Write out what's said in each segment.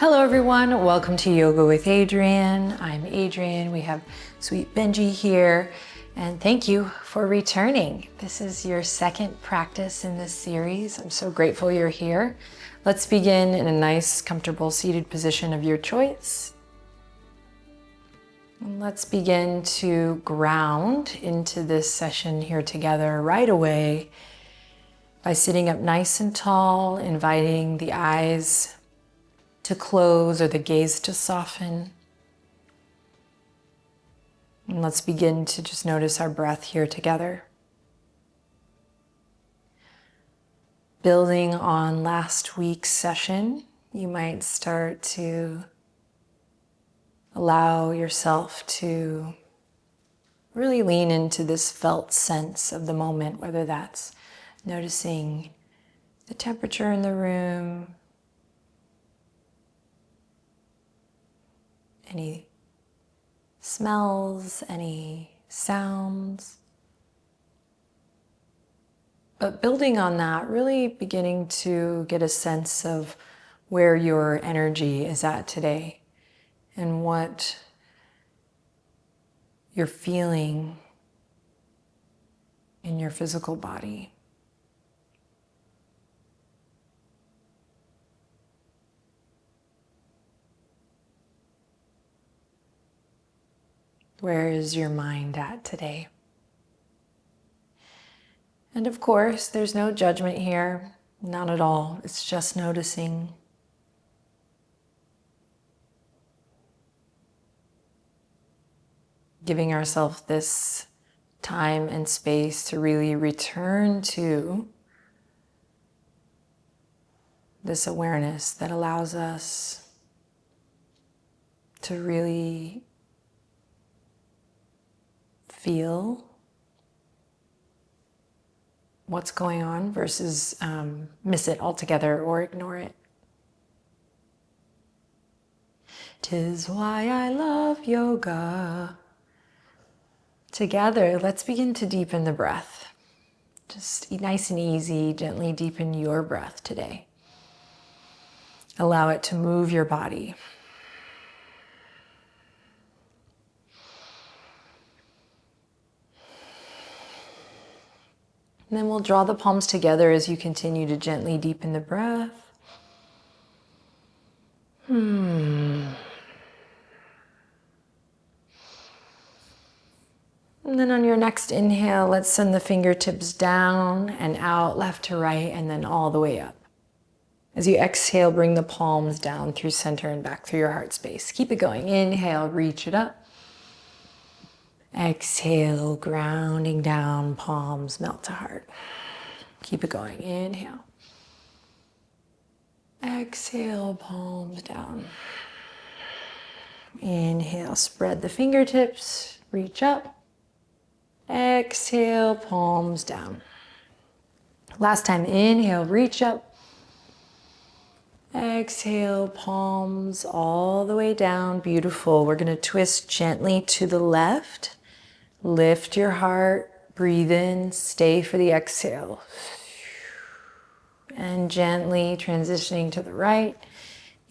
Hello everyone, welcome to Yoga with Adriene. I'm Adriene, we have Sweet Benji here, and thank you for returning. This is your second practice in this series. I'm so grateful you're here. Let's begin in a nice, comfortable seated position of your choice. And let's begin to ground into this session here together right away by sitting up nice and tall, inviting the eyes to close or the gaze to soften. And let's begin to just notice our breath here together. Building on last week's session, you might start to allow yourself to really lean into this felt sense of the moment, whether that's noticing the temperature in the room, any smells, any sounds. But building on that, really beginning to get a sense of where your energy is at today and what you're feeling in your physical body. Where is your mind at today? And of course, there's no judgment here, not at all. It's just noticing. Giving ourselves this time and space to really return to this awareness that allows us to really feel what's going on versus miss it altogether or ignore it. 'Tis why I love yoga. Together, let's begin to deepen the breath. Just nice and easy, gently deepen your breath today. Allow it to move your body. And then we'll draw the palms together as you continue to gently deepen the breath. And then on your next inhale, let's send the fingertips down and out, left to right, and then all the way up. As you exhale, bring the palms down through center and back through your heart space. Keep it going. Inhale, reach it up. Exhale, grounding down, palms melt to heart. Keep it going. Inhale. Exhale, palms down. Inhale, spread the fingertips, reach up. Exhale, palms down. Last time, inhale, reach up. Exhale, palms all the way down. Beautiful. We're going to twist gently to the left. Lift your heart, breathe in, stay for the exhale. And gently transitioning to the right.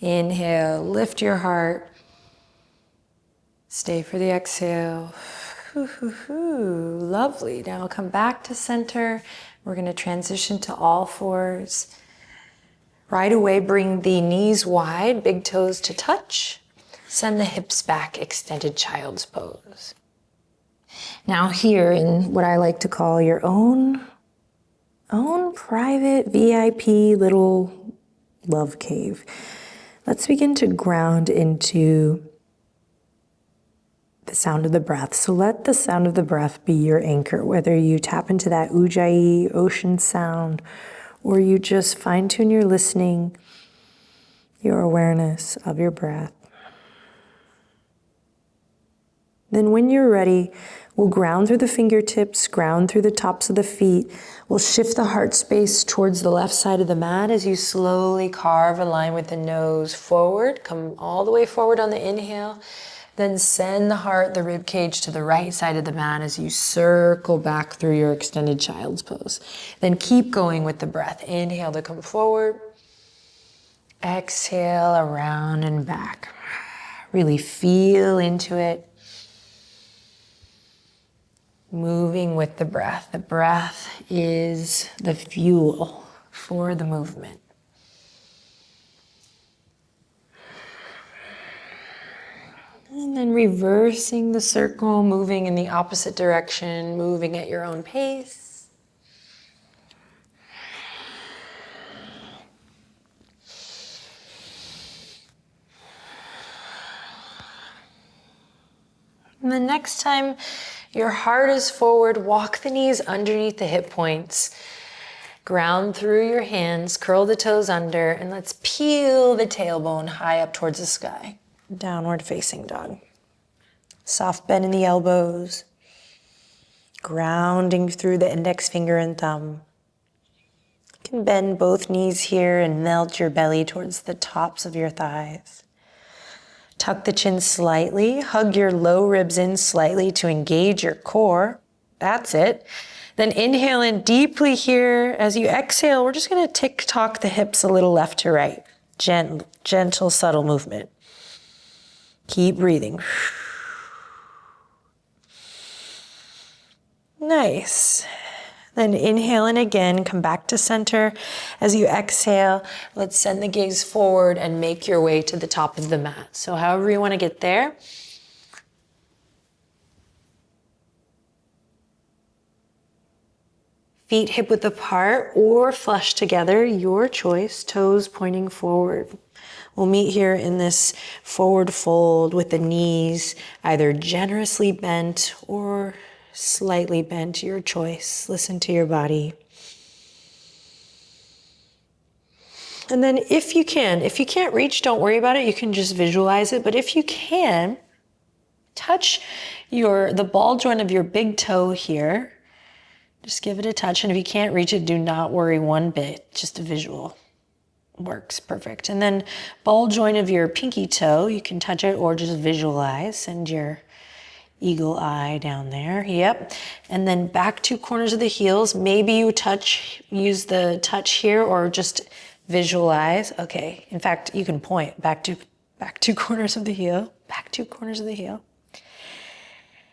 Inhale, lift your heart. Stay for the exhale. Lovely. Now come back to center. We're going to transition to all fours. Right away, bring the knees wide, big toes to touch. Send the hips back, extended child's pose. Now here in what I like to call your own private VIP little love cave, let's begin to ground into the sound of the breath. So let the sound of the breath be your anchor, whether you tap into that ujjayi ocean sound or you just fine tune your listening, your awareness of your breath. Then when you're ready, we'll ground through the fingertips, ground through the tops of the feet. We'll shift the heart space towards the left side of the mat as you slowly carve a line with the nose forward. Come all the way forward on the inhale. Then send the heart, the rib cage to the right side of the mat as you circle back through your extended child's pose. Then keep going with the breath. Inhale to come forward. Exhale around and back. Really feel into it. Moving with the breath. The breath is the fuel for the movement. And then reversing the circle, moving in the opposite direction, moving at your own pace. And the next time your heart is forward, walk the knees underneath the hip points. Ground through your hands, curl the toes under, and let's peel the tailbone high up towards the sky. Downward facing dog. Soft bend in the elbows. Grounding through the index finger and thumb. You can bend both knees here and melt your belly towards the tops of your thighs. Tuck the chin slightly, hug your low ribs in slightly to engage your core. That's it. Then inhale in deeply here. As you exhale, we're just gonna tick-tock the hips a little left to right. Gentle, subtle movement. Keep breathing. Nice. Then inhale in again, come back to center. As you exhale, let's send the gaze forward and make your way to the top of the mat. So however you want to get there. Feet hip width apart or flush together, your choice, toes pointing forward. We'll meet here in this forward fold with the knees either generously bent or slightly bent, your choice. Listen to your body. And then if you can't reach, don't worry about it. You can just visualize it. But if you can, touch the ball joint of your big toe here. Just give it a touch. And if you can't reach it, do not worry one bit. Just a visual works perfect. And then ball joint of your pinky toe, you can touch it or just visualize. Send your eagle eye down there. Yep. And then back 2 corners of the heels. Maybe you use the touch here or just visualize. Okay. In fact, you can point back 2 corners of the heel, back 2 corners of the heel.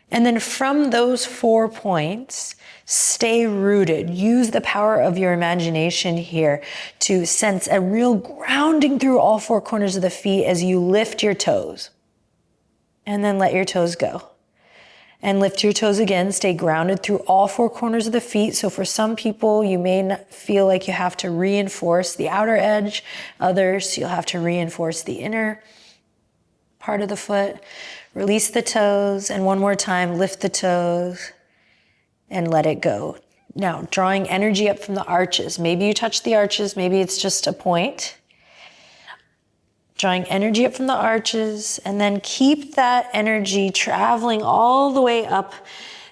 And then from those 4 points, stay rooted. Use the power of your imagination here to sense a real grounding through all 4 corners of the feet as you lift your toes. And then let your toes go. And lift your toes again, stay grounded through all 4 corners of the feet. So for some people, you may not feel like you have to reinforce the outer edge. Others, you'll have to reinforce the inner part of the foot. Release the toes, and one more time, lift the toes and let it go. Now, drawing energy up from the arches. Maybe you touch the arches, maybe it's just a point. Drawing energy up from the arches, and then keep that energy traveling all the way up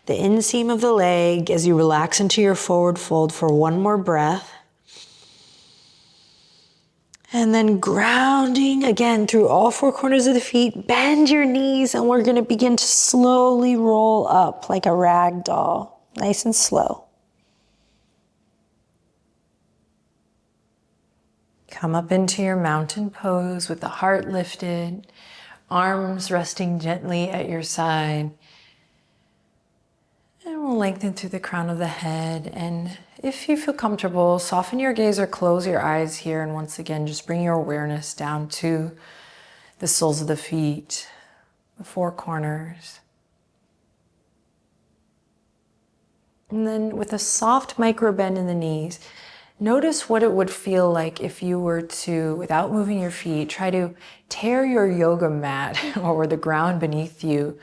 the inseam of the leg as you relax into your forward fold for one more breath. And then grounding again through all 4 corners of the feet. Bend your knees, and we're gonna begin to slowly roll up like a rag doll, nice and slow. Come up into your mountain pose with the heart lifted, arms resting gently at your side. And we'll lengthen through the crown of the head. And if you feel comfortable, soften your gaze or close your eyes here. And once again, just bring your awareness down to the soles of the feet, the 4 corners. And then with a soft micro bend in the knees, notice what it would feel like if you were to, without moving your feet, try to tear your yoga mat or the ground beneath you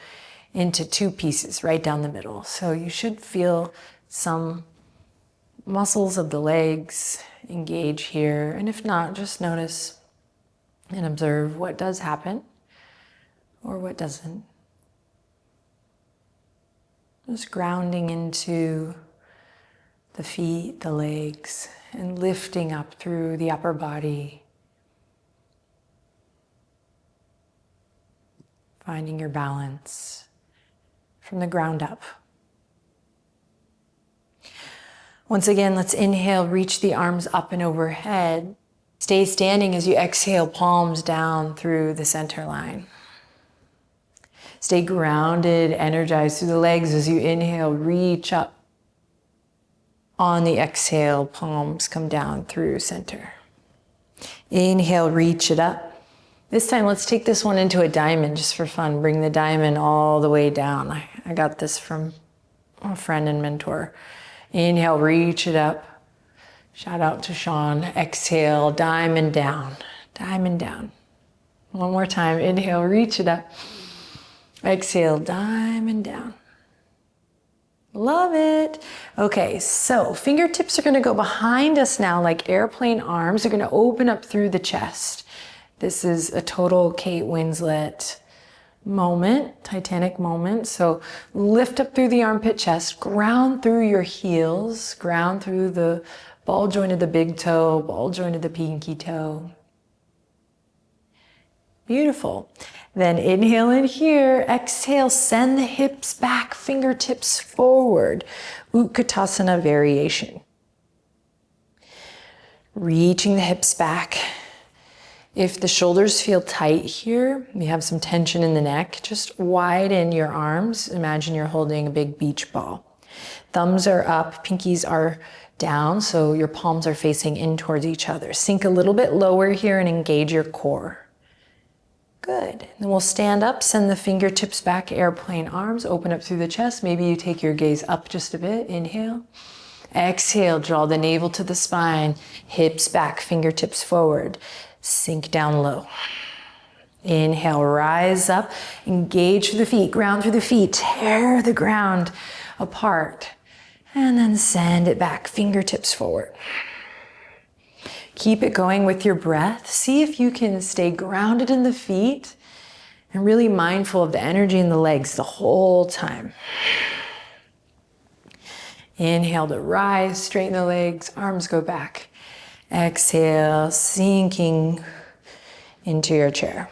into 2 pieces right down the middle. So you should feel some muscles of the legs engage here. And if not, just notice and observe what does happen or what doesn't. Just grounding into the feet, the legs, and lifting up through the upper body. Finding your balance from the ground up. Once again, let's inhale, reach the arms up and overhead. Stay standing as you exhale, palms down through the center line. Stay grounded, energized through the legs as you inhale, reach up. On the exhale, palms come down through center. Inhale, reach it up. This time, let's take this one into a diamond just for fun. Bring the diamond all the way down. I got this from a friend and mentor. Inhale, reach it up. Shout out to Sean. Exhale, diamond down, diamond down. One more time. Inhale, reach it up. Exhale, diamond down. Love it. Okay, so fingertips are going to go behind us now like airplane arms. They're going to open up through the chest. This is a total Kate Winslet moment, Titanic moment. So lift up through the armpit chest, ground through your heels, ground through the ball joint of the big toe, ball joint of the pinky toe. Beautiful. Then inhale in here, exhale, send the hips back, fingertips forward. Utkatasana variation. Reaching the hips back. If the shoulders feel tight here, you have some tension in the neck, just widen your arms. Imagine you're holding a big beach ball. Thumbs are up, pinkies are down, so your palms are facing in towards each other. Sink a little bit lower here and engage your core. Good. Then we'll stand up, send the fingertips back, airplane arms, open up through the chest. Maybe you take your gaze up just a bit. Inhale. Exhale, draw the navel to the spine, hips back, fingertips forward. Sink down low. Inhale, rise up, engage through the feet, ground through the feet, tear the ground apart. And then send it back, fingertips forward. Keep it going with your breath. See if you can stay grounded in the feet and really mindful of the energy in the legs the whole time. Inhale to rise, straighten the legs, arms go back. Exhale, sinking into your chair.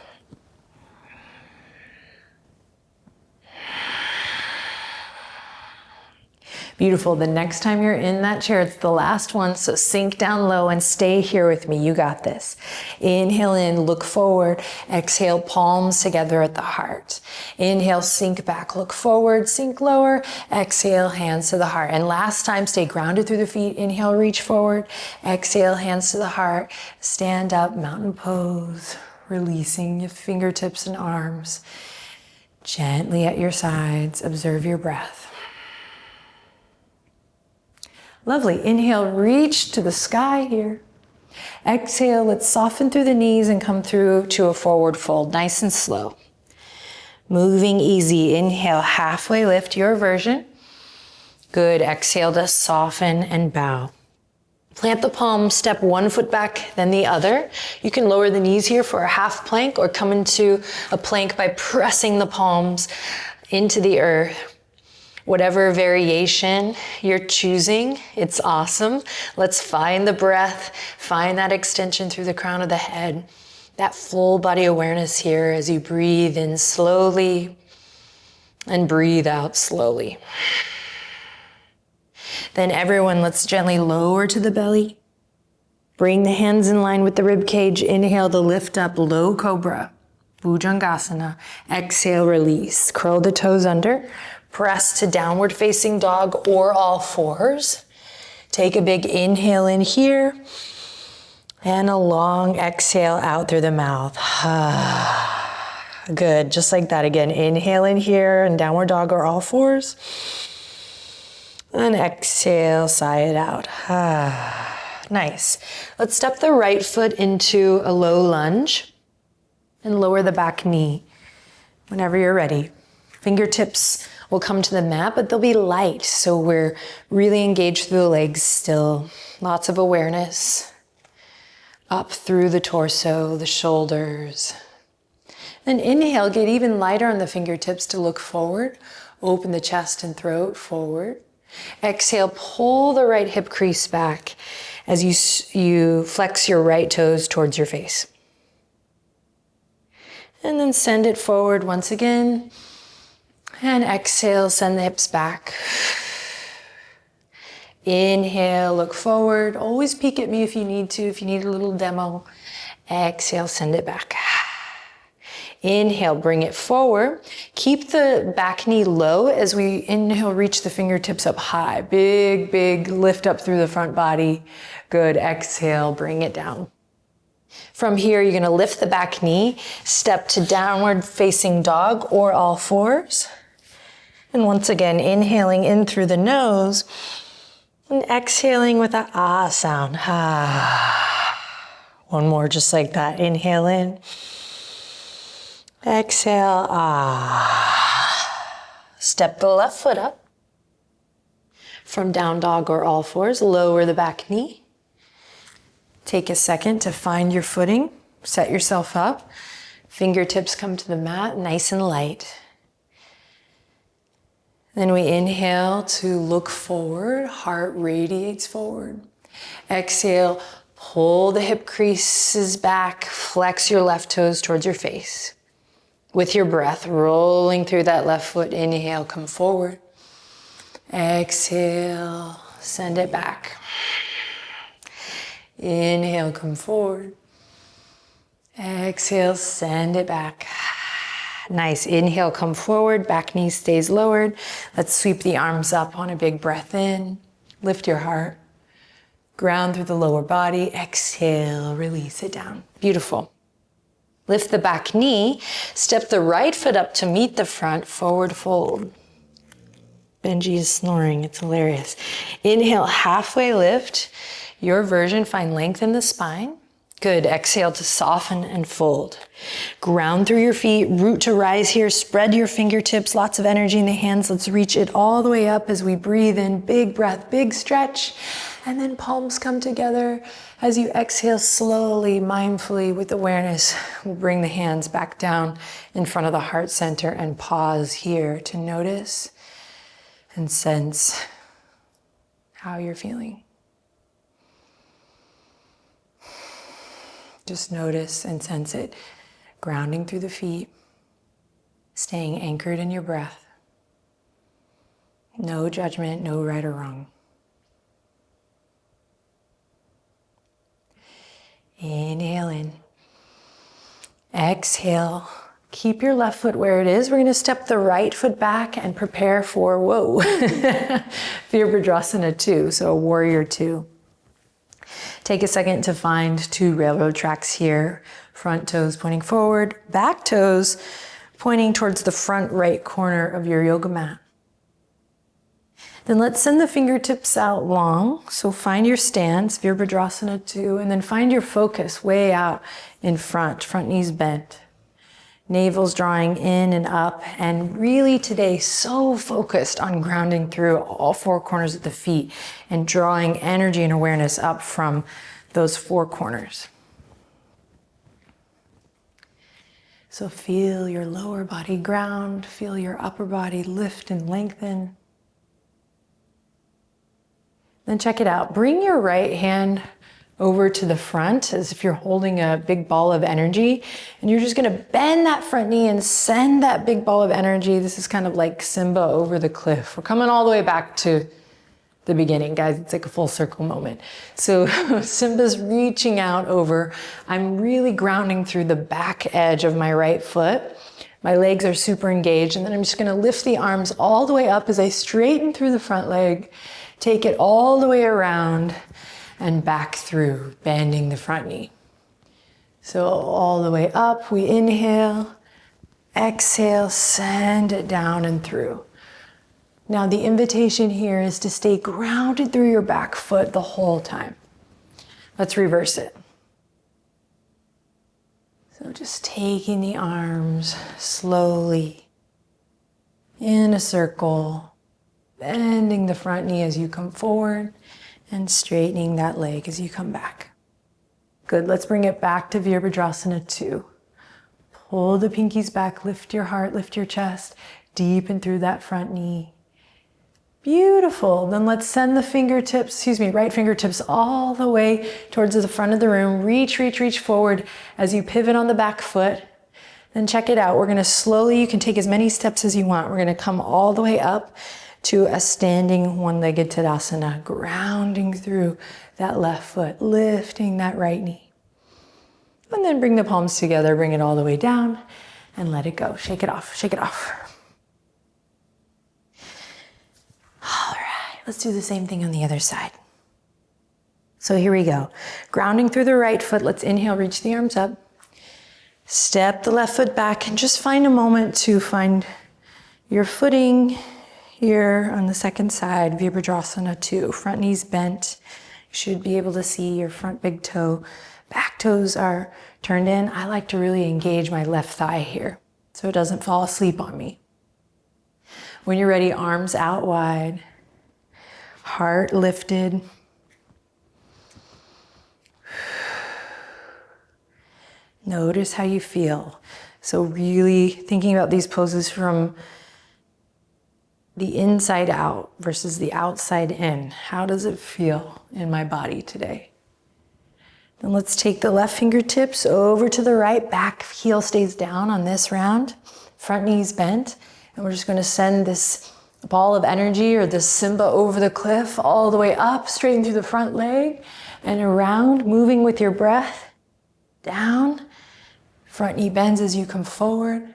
Beautiful. The next time you're in that chair, it's the last one, so sink down low and stay here with me. You got this. Inhale in, look forward. Exhale, palms together at the heart. Inhale, sink back, look forward, sink lower. Exhale, hands to the heart. And last time, stay grounded through the feet. Inhale, reach forward. Exhale, hands to the heart. Stand up, mountain pose. Releasing your fingertips and arms. Gently at your sides, observe your breath. Lovely. Inhale, reach to the sky here. Exhale, let's soften through the knees and come through to a forward fold, nice and slow. Moving easy. Inhale, halfway lift, your version. Good. Exhale to soften and bow. Plant the palms, step one foot back, then the other. You can lower the knees here for a half plank or come into a plank by pressing the palms into the earth. Whatever variation you're choosing, it's awesome. Let's find the breath, find that extension through the crown of the head, that full body awareness here as you breathe in slowly and breathe out slowly. Then everyone, let's gently lower to the belly. Bring the hands in line with the rib cage. Inhale to lift up, low cobra, Bhujangasana. Exhale, release. Curl the toes under. Press to downward facing dog or all fours. Take a big inhale in here and a long exhale out through the mouth. Good, just like that again. Inhale in here and downward dog or all fours. And exhale, sigh it out. Nice. Let's step the right foot into a low lunge and lower the back knee whenever you're ready. Fingertips will come to the mat, but they'll be light. So we're really engaged through the legs still. Lots of awareness. Up through the torso, the shoulders. Then inhale, get even lighter on the fingertips to look forward. Open the chest and throat forward. Exhale, pull the right hip crease back as you flex your right toes towards your face. And then send it forward once again. And exhale, send the hips back. Inhale, look forward. Always peek at me if you need to, if you need a little demo. Exhale, send it back. Inhale, bring it forward. Keep the back knee low as we inhale, reach the fingertips up high. Big, big lift up through the front body. Good, exhale, bring it down. From here, you're gonna lift the back knee, step to downward facing dog or all fours. And once again, inhaling in through the nose and exhaling with a ah sound. Ah. One more just like that. Inhale in. Exhale, ah. Step the left foot up. From down dog or all fours, lower the back knee. Take a second to find your footing, set yourself up. Fingertips come to the mat, nice and light. Then we inhale to look forward, heart radiates forward. Exhale, pull the hip creases back, flex your left toes towards your face. With your breath rolling through that left foot, inhale, come forward. Exhale, send it back. Inhale, come forward. Exhale, send it back. Nice. Inhale, come forward. Back knee stays lowered. Let's sweep the arms up on a big breath in. Lift your heart. Ground through the lower body. Exhale, release it down. Beautiful. Lift the back knee. Step the right foot up to meet the front. Forward fold. Benji is snoring. It's hilarious. Inhale, halfway lift. Your version, find length in the spine. Good, exhale to soften and fold. Ground through your feet, root to rise here, spread your fingertips, lots of energy in the hands. Let's reach it all the way up as we breathe in, big breath, big stretch, and then palms come together. As you exhale slowly, mindfully, with awareness, we'll bring the hands back down in front of the heart center and pause here to notice and sense how you're feeling. Just notice and sense it, grounding through the feet, staying anchored in your breath. No judgment, no right or wrong. Inhale in. Exhale. Keep your left foot where it is. We're going to step the right foot back and prepare for, whoa, Virabhadrasana 2, so warrior 2. Take a second to find 2 railroad tracks here. Front toes pointing forward, back toes pointing towards the front right corner of your yoga mat. Then let's send the fingertips out long. So find your stance, Virabhadrasana 2, and then find your focus way out in front knees bent. Navel's drawing in and up, and really today so focused on grounding through all 4 corners of the feet and drawing energy and awareness up from those 4 corners. So feel your lower body ground, feel your upper body lift and lengthen. Then check it out. Bring your right hand over to the front as if you're holding a big ball of energy, and you're just gonna bend that front knee and send that big ball of energy. This is kind of like Simba over the cliff. We're coming all the way back to the beginning, guys. It's like a full circle moment. So Simba's reaching out over. I'm really grounding through the back edge of my right foot. My legs are super engaged, and then I'm just gonna lift the arms all the way up as I straighten through the front leg, take it all the way around and back through, bending the front knee. So all the way up, we inhale, exhale, send it down and through. Now the invitation here is to stay grounded through your back foot the whole time. Let's reverse it. So just taking the arms slowly in a circle, bending the front knee as you come forward, and straightening that leg as you come back. Good, let's bring it back to Virabhadrasana 2. Pull the pinkies back, lift your heart, lift your chest, deepen through that front knee. Beautiful, then let's send the right fingertips all the way towards the front of the room. Reach, reach, reach forward as you pivot on the back foot. Then check it out, we're gonna slowly, you can take as many steps as you want. We're gonna come all the way up, to a standing one-legged Tadasana, grounding through that left foot, lifting that right knee. And then bring the palms together, bring it all the way down, and let it go. Shake it off, shake it off. All right, let's do the same thing on the other side. So here we go. Grounding through the right foot, let's inhale, reach the arms up. Step the left foot back and just find a moment to find your footing here on the second side, Virabhadrasana 2. Front knees bent. You should be able to see your front big toe. Back toes are turned in. I like to really engage my left thigh here so it doesn't fall asleep on me. When you're ready, arms out wide, heart lifted. Notice how you feel. So really thinking about these poses from the inside out versus the outside in. How does it feel in my body today? Then let's take the left fingertips over to the right. Back heel stays down on this round. Front knees bent. And we're just going to send this ball of energy or this Simba over the cliff all the way up, straighten through the front leg and around, moving with your breath. Down. Front knee bends as you come forward.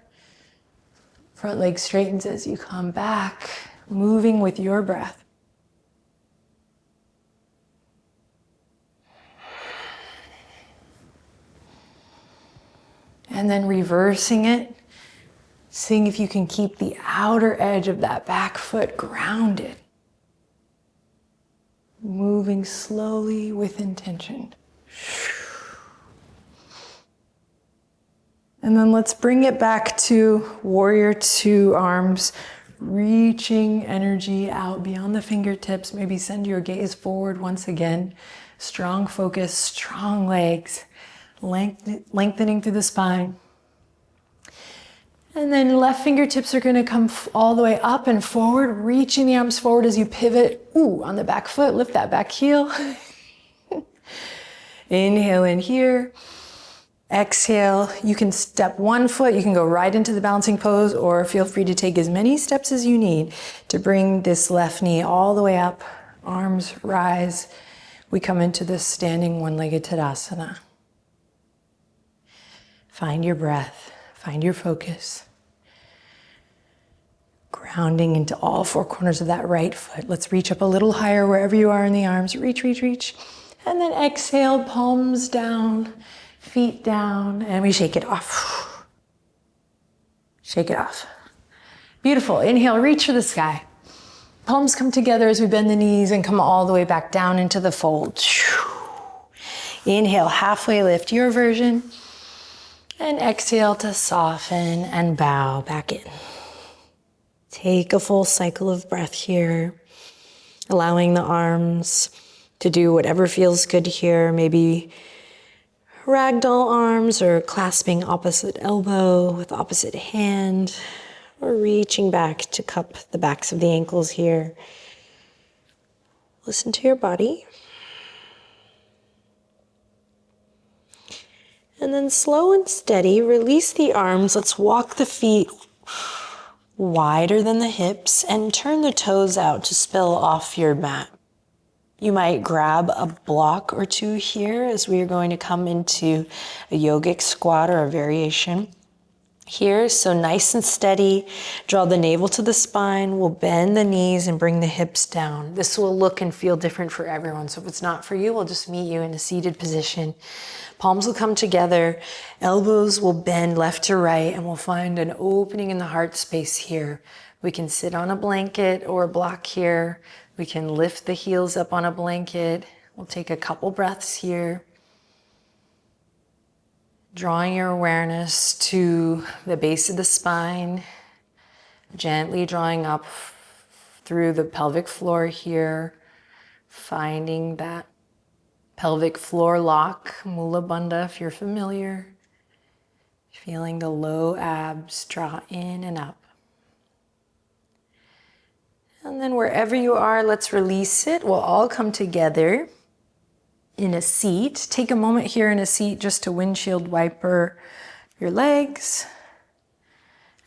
Front leg straightens as you come back, moving with your breath. And then reversing it, seeing if you can keep the outer edge of that back foot grounded. Moving slowly with intention. And then let's bring it back to warrior two, arms reaching energy out beyond the fingertips. Maybe send your gaze forward once again. Strong focus, strong legs, lengthening through the spine. And then left fingertips are going to come all the way up and forward, reaching the arms forward as you pivot. Ooh, on the back foot, lift that back heel. Inhale in here. Exhale, you can step one foot, you can go right into the balancing pose, or feel free to take as many steps as you need to bring this left knee all the way up, arms rise. We come into this standing one-legged Tadasana. Find your breath, find your focus. Grounding into all four corners of that right foot. Let's reach up a little higher wherever you are in the arms. Reach, reach, reach. And then exhale, palms down. Feet down, and we shake it off. Shake it off. Beautiful. Inhale, reach for the sky. Palms come together as we bend the knees and come all the way back down into the fold. Inhale, halfway lift, your version. And exhale to soften and bow back in. Take a full cycle of breath here, allowing the arms to do whatever feels good here. Maybe ragdoll arms, or clasping opposite elbow with opposite hand, or reaching back to cup the backs of the ankles here. Listen to your body. And then slow and steady, release the arms. Let's walk the feet wider than the hips and turn the toes out to spill off your mat. You might grab a block or two here as we are going to come into a yogic squat or a variation here. So nice and steady, draw the navel to the spine. We'll bend the knees and bring the hips down. This will look and feel different for everyone. So if it's not for you, we'll just meet you in a seated position. Palms will come together, elbows will bend left to right, and we'll find an opening in the heart space here. We can sit on a blanket or a block here. We can lift the heels up on a blanket. We'll take a couple breaths here. Drawing your awareness to the base of the spine, gently drawing up through the pelvic floor here, finding that pelvic floor lock, Mula Bandha if you're familiar. Feeling the low abs draw in and up. And then wherever you are, let's release it. We'll all come together in a seat. Take a moment here in a seat just to windshield wiper your legs.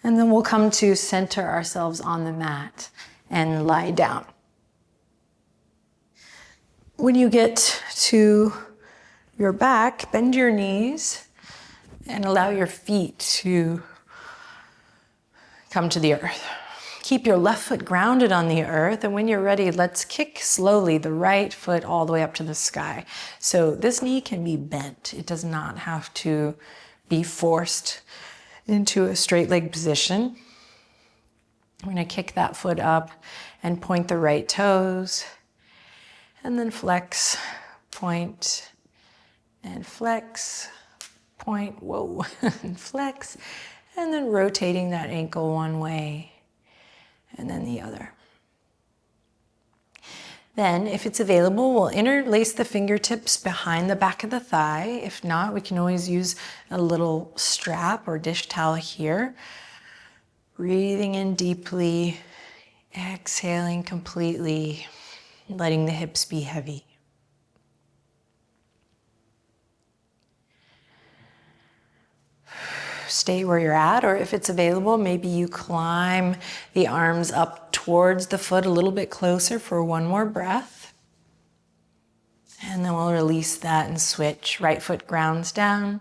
And then we'll come to center ourselves on the mat. and lie down. When you get to your back, bend your knees and allow your feet to come to the earth. Keep your left foot grounded on the earth, and when you're ready, let's kick slowly the right foot all the way up to the sky. So this knee can be bent. It does not have to be forced into a straight leg position. We're going to kick that foot up and point the right toes, and then flex, point, and flex, point, whoa, and flex, and then rotating that ankle one way and then the other. Then, if it's available, we'll interlace the fingertips behind the back of the thigh. If not, we can always use a little strap or dish towel here. Breathing in deeply, exhaling completely, letting the hips be heavy. Stay where you're at, or if it's available, maybe you climb the arms up towards the foot a little bit closer for one more breath. And then we'll release that and switch. Right foot grounds down,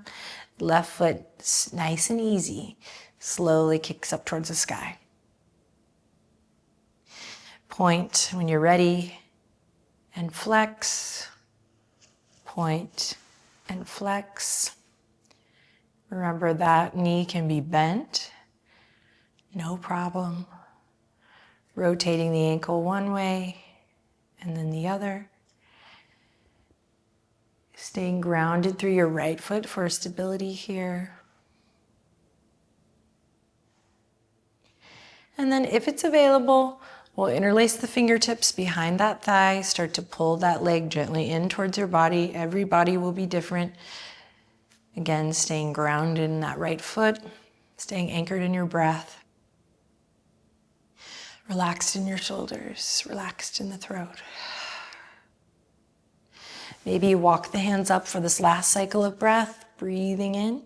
left foot nice and easy, slowly kicks up towards the sky. Point when you're ready and flex, point and flex. Remember that knee can be bent, no problem. Rotating the ankle one way and then the other. Staying grounded through your right foot for stability here. And then if it's available, we'll interlace the fingertips behind that thigh, start to pull that leg gently in towards your body. Every body will be different. Again, staying grounded in that right foot, staying anchored in your breath. Relaxed in your shoulders, relaxed in the throat. Maybe you walk the hands up for this last cycle of breath, breathing in,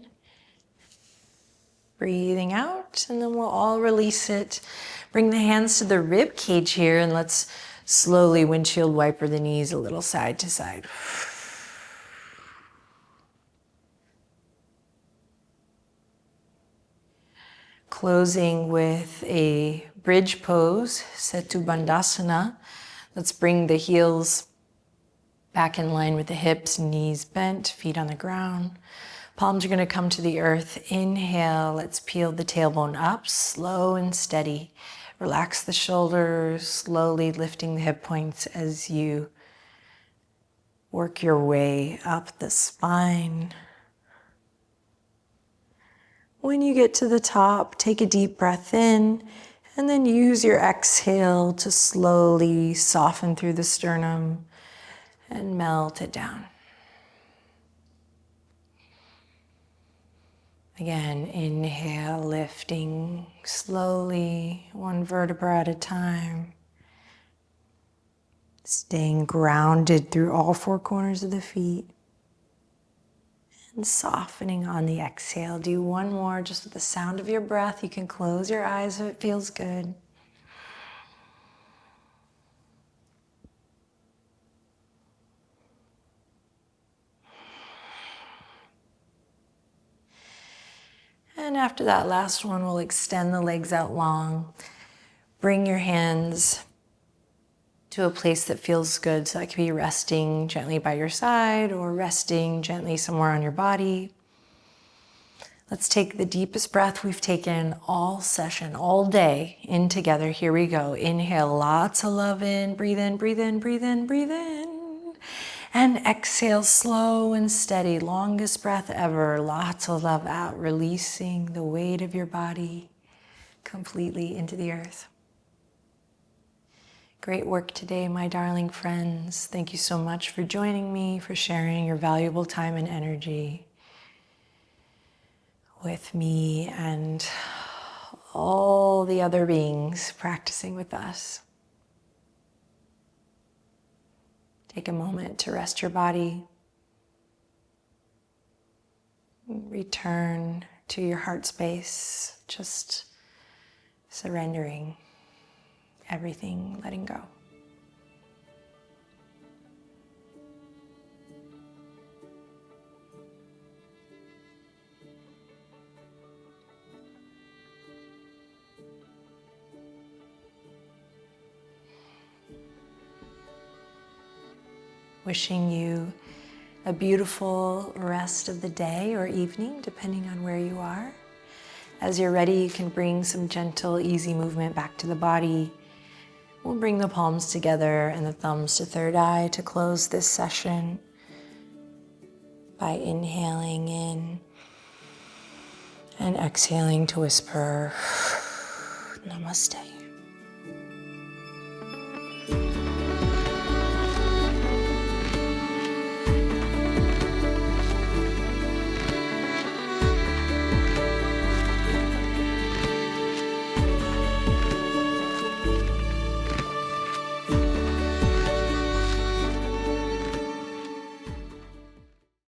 breathing out, and then we'll all release it. Bring the hands to the rib cage here, and let's slowly windshield wiper the knees a little side to side. Closing with a bridge pose, Setu Bandhasana. Let's bring the heels back in line with the hips, knees bent, feet on the ground. Palms are going to come to the earth. Inhale, let's peel the tailbone up, slow and steady. Relax the shoulders, slowly lifting the hip points as you work your way up the spine. When you get to the top, take a deep breath in, and then use your exhale to slowly soften through the sternum and melt it down. Again, inhale, lifting slowly, one vertebra at a time. Staying grounded through all four corners of the feet. And softening on the exhale. Do one more just with the sound of your breath. You can close your eyes if it feels good. And after that last one, we'll extend the legs out long. Bring your hands to a place that feels good. So that could be resting gently by your side or resting gently somewhere on your body. Let's take the deepest breath we've taken all session, all day in together. Here we go. Inhale, lots of love in. Breathe in, breathe in, breathe in, breathe in. And exhale, slow and steady. Longest breath ever. Lots of love out, releasing the weight of your body completely into the earth. Great work today, my darling friends. Thank you so much for joining me, for sharing your valuable time and energy with me and all the other beings practicing with us. Take a moment to rest your body. Return to your heart space, just surrendering. everything letting go. Wishing you a beautiful rest of the day or evening, depending on where you are. As you're ready, you can bring some gentle, easy movement back to the body. We'll bring the palms together and the thumbs to third eye to close this session by inhaling in and exhaling to whisper, Namaste.